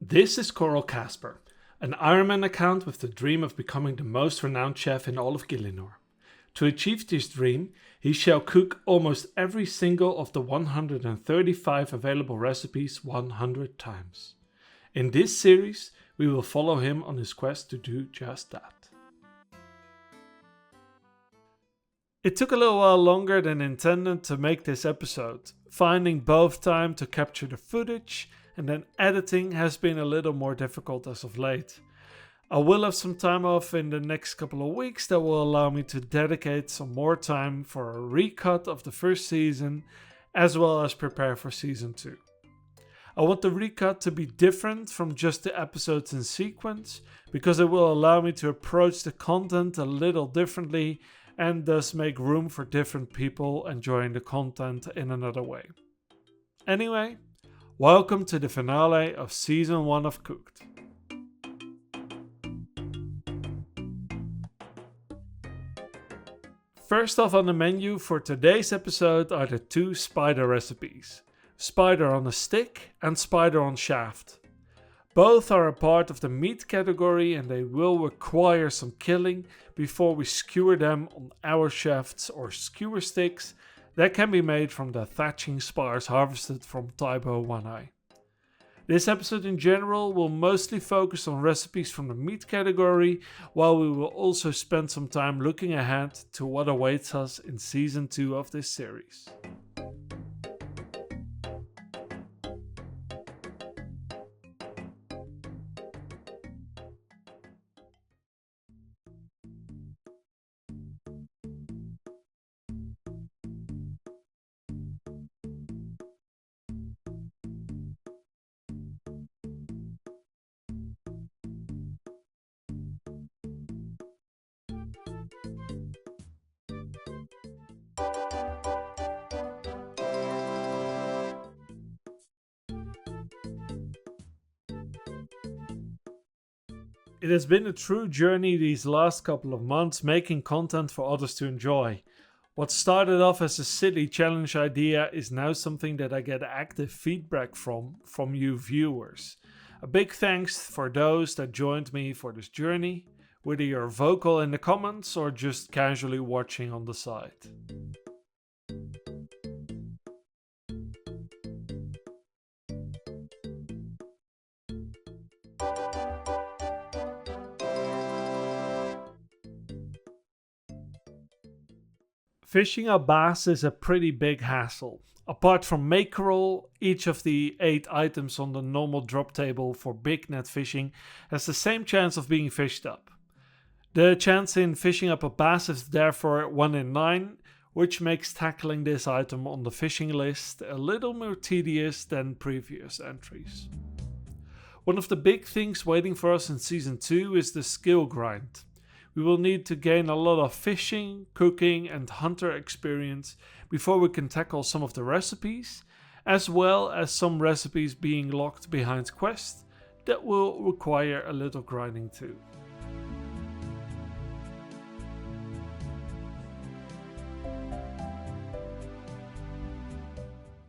This is Coral Casper, an Ironman account with the dream of becoming the most renowned chef in all of Gielinor. To achieve this dream, he shall cook almost every single of the 135 available recipes 100 times. In this series, we will follow him on his quest to do just that. It took a little while longer than intended to make this episode. Finding both time to capture the footage and then editing has been a little more difficult as of late. I will have some time off in the next couple of weeks that will allow me to dedicate some more time for a recut of the first season as well as prepare for season 2. I want the recut to be different from just the episodes in sequence because it will allow me to approach the content a little differently and thus make room for different people enjoying the content in another way. Anyway, welcome to the finale of season 1 of Cooked. First off on the menu for today's episode are the two spider recipes, spider on a stick and spider on shaft. Both are a part of the meat category and they will require some killing before we skewer them on our shafts or skewer sticks that can be made from the thatching spars harvested from Taibo Wanai. This episode in general will mostly focus on recipes from the meat category, while we will also spend some time looking ahead to what awaits us in season 2 of this series. It has been a true journey these last couple of months making content for others to enjoy. What started off as a silly challenge idea is now something that I get active feedback from you viewers. A big thanks for those that joined me for this journey, whether you're vocal in the comments or just casually watching on the side. Fishing a bass is a pretty big hassle. Apart from mackerel, each of the 8 items on the normal drop table for big net fishing has the same chance of being fished up. The chance in fishing up a bass is therefore 1 in 9, which makes tackling this item on the fishing list a little more tedious than previous entries. One of the big things waiting for us in season 2 is the skill grind. We will need to gain a lot of fishing, cooking and hunter experience before we can tackle some of the recipes, as well as some recipes being locked behind quests that will require a little grinding too.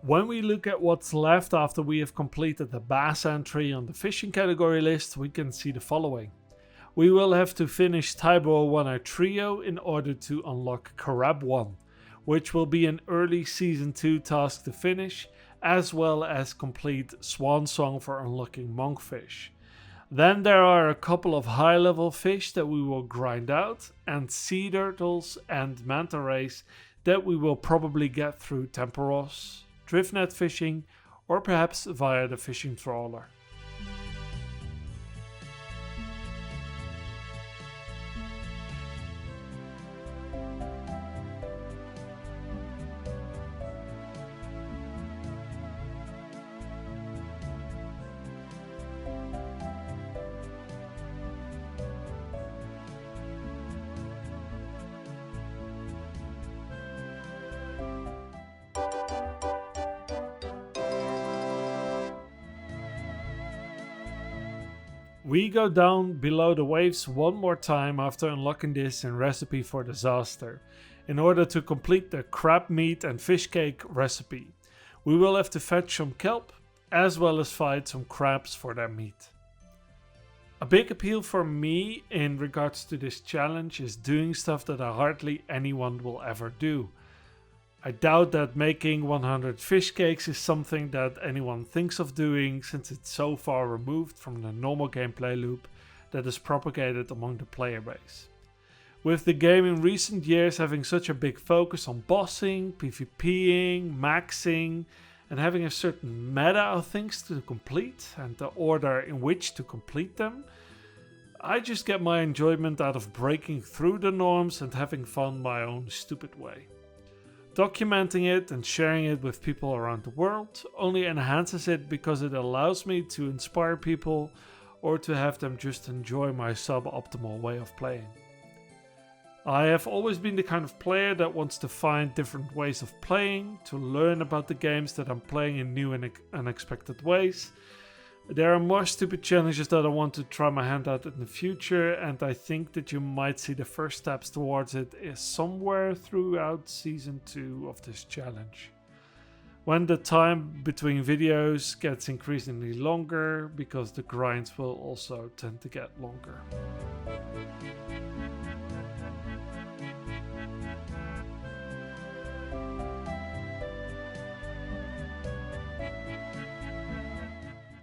When we look at what's left after we have completed the bass entry on the fishing category list, we can see the following. We will have to finish Taibo Wanai Trio in order to unlock Crab 1, which will be an early Season 2 task to finish, as well as complete Swan Song for unlocking Monkfish. Then there are a couple of high level fish that we will grind out, and sea turtles and manta rays that we will probably get through temporos, drift net fishing, or perhaps via the fishing trawler. We go down below the waves one more time after unlocking this in Recipe for Disaster, in order to complete the crab meat and fish cake recipe. We will have to fetch some kelp, as well as fight some crabs for their meat. A big appeal for me in regards to this challenge is doing stuff that hardly anyone will ever do. I doubt that making 100 fish cakes is something that anyone thinks of doing, since it's so far removed from the normal gameplay loop that is propagated among the player base. With the game in recent years having such a big focus on bossing, PvPing, maxing, and having a certain meta of things to complete and the order in which to complete them, I just get my enjoyment out of breaking through the norms and having fun my own stupid way. Documenting it and sharing it with people around the world only enhances it because it allows me to inspire people or to have them just enjoy my suboptimal way of playing. I have always been the kind of player that wants to find different ways of playing, to learn about the games that I'm playing in new and unexpected ways. There are more stupid challenges that I want to try my hand at in the future, and I think that you might see the first steps towards it is somewhere throughout season 2 of this challenge. When the time between videos gets increasingly longer, because the grinds will also tend to get longer.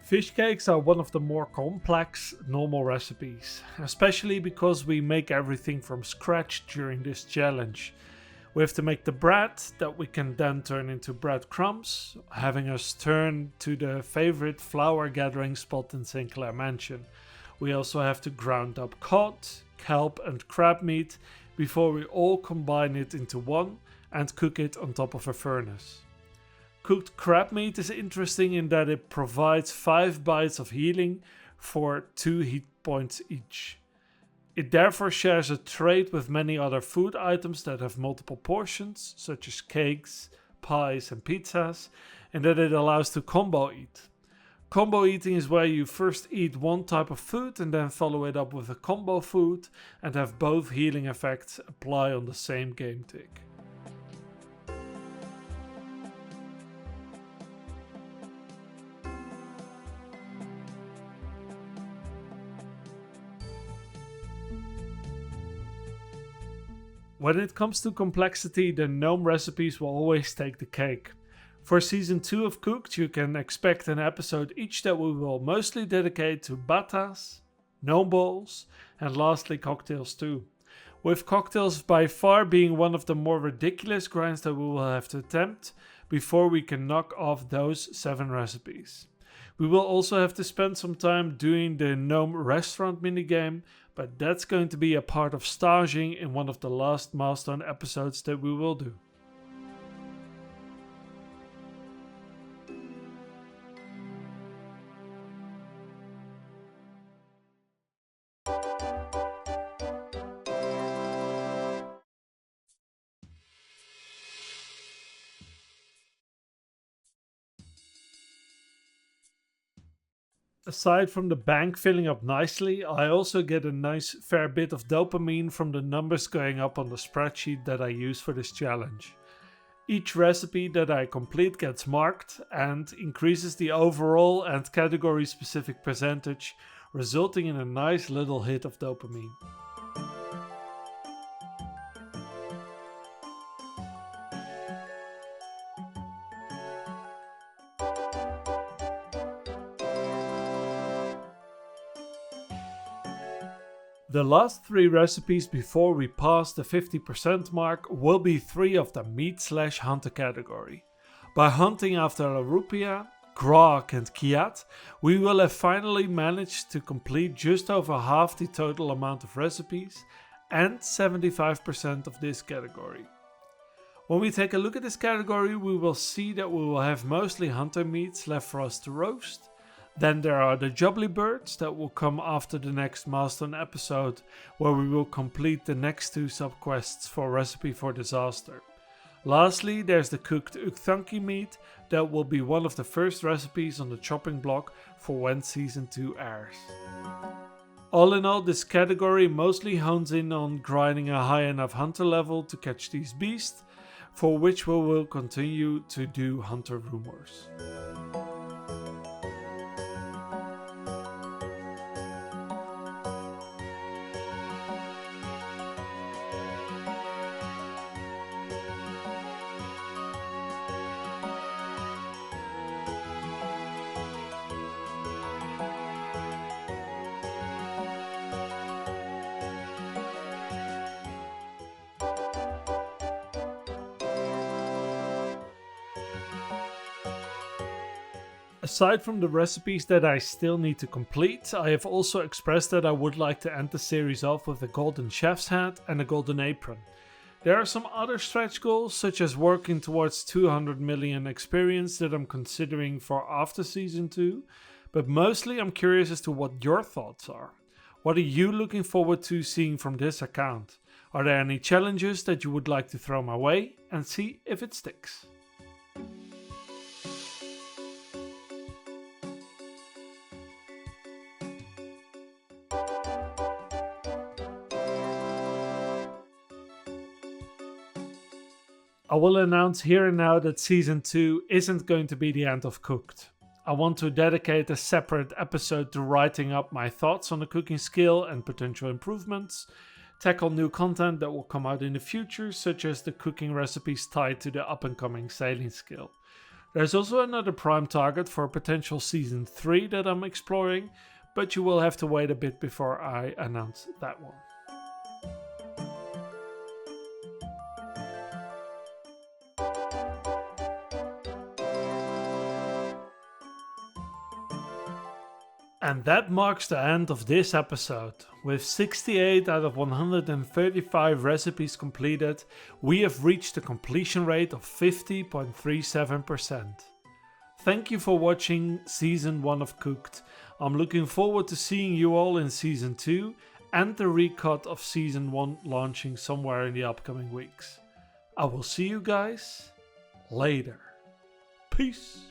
Fish cakes are one of the more complex normal recipes, especially because we make everything from scratch during this challenge. We have to make the bread that we can then turn into breadcrumbs, having us turn to the favorite flour gathering spot in St. Clair Mansion. We also have to ground up cod, kelp and crab meat before we all combine it into one and cook it on top of a furnace. Cooked crab meat is interesting in that it provides 5 bites of healing for 2 hit points each. It therefore shares a trait with many other food items that have multiple portions, such as cakes, pies and pizzas, and that it allows to combo eat. Combo eating is where you first eat one type of food and then follow it up with a combo food and have both healing effects apply on the same game tick. When it comes to complexity, the gnome recipes will always take the cake. For season 2 of Cooked, you can expect an episode each that we will mostly dedicate to batas, gnome balls, and lastly cocktails too. With cocktails by far being one of the more ridiculous grinds that we will have to attempt before we can knock off those 7 recipes. We will also have to spend some time doing the gnome restaurant minigame, but that's going to be a part of staging in one of the last milestone episodes that we will do. Aside from the bank filling up nicely, I also get a nice fair bit of dopamine from the numbers going up on the spreadsheet that I use for this challenge. Each recipe that I complete gets marked and increases the overall and category specific percentage, resulting in a nice little hit of dopamine. The last 3 recipes before we pass the 50% mark will be 3 of the meat/hunter category. By hunting after Larupia, Graahk and Kyatt, we will have finally managed to complete just over half the total amount of recipes and 75% of this category. When we take a look at this category, we will see that we will have mostly hunter meats left for us to roast. Then there are the jubbly birds that will come after the next milestone episode, where we will complete the next 2 subquests for Recipe for Disaster. Lastly, there's the cooked ukthanki meat that will be one of the first recipes on the chopping block for when season 2 airs. All in all, this category mostly hones in on grinding a high enough hunter level to catch these beasts, for which we will continue to do hunter rumors. Aside from the recipes that I still need to complete, I have also expressed that I would like to end the series off with a golden chef's hat and a golden apron. There are some other stretch goals, such as working towards 200 million experience that I'm considering for after season 2, but mostly I'm curious as to what your thoughts are. What are you looking forward to seeing from this account? Are there any challenges that you would like to throw my way and see if it sticks? I will announce here and now that Season 2 isn't going to be the end of Cooked. I want to dedicate a separate episode to writing up my thoughts on the cooking skill and potential improvements, tackle new content that will come out in the future, such as the cooking recipes tied to the up-and-coming sailing skill. There's also another prime target for a potential Season 3 that I'm exploring, but you will have to wait a bit before I announce that one. And that marks the end of this episode. With 68 out of 135 recipes completed, we have reached a completion rate of 50.37%. Thank you for watching Season 1 of Cooked. I'm looking forward to seeing you all in Season 2 and the recut of Season 1 launching somewhere in the upcoming weeks. I will see you guys later. Peace.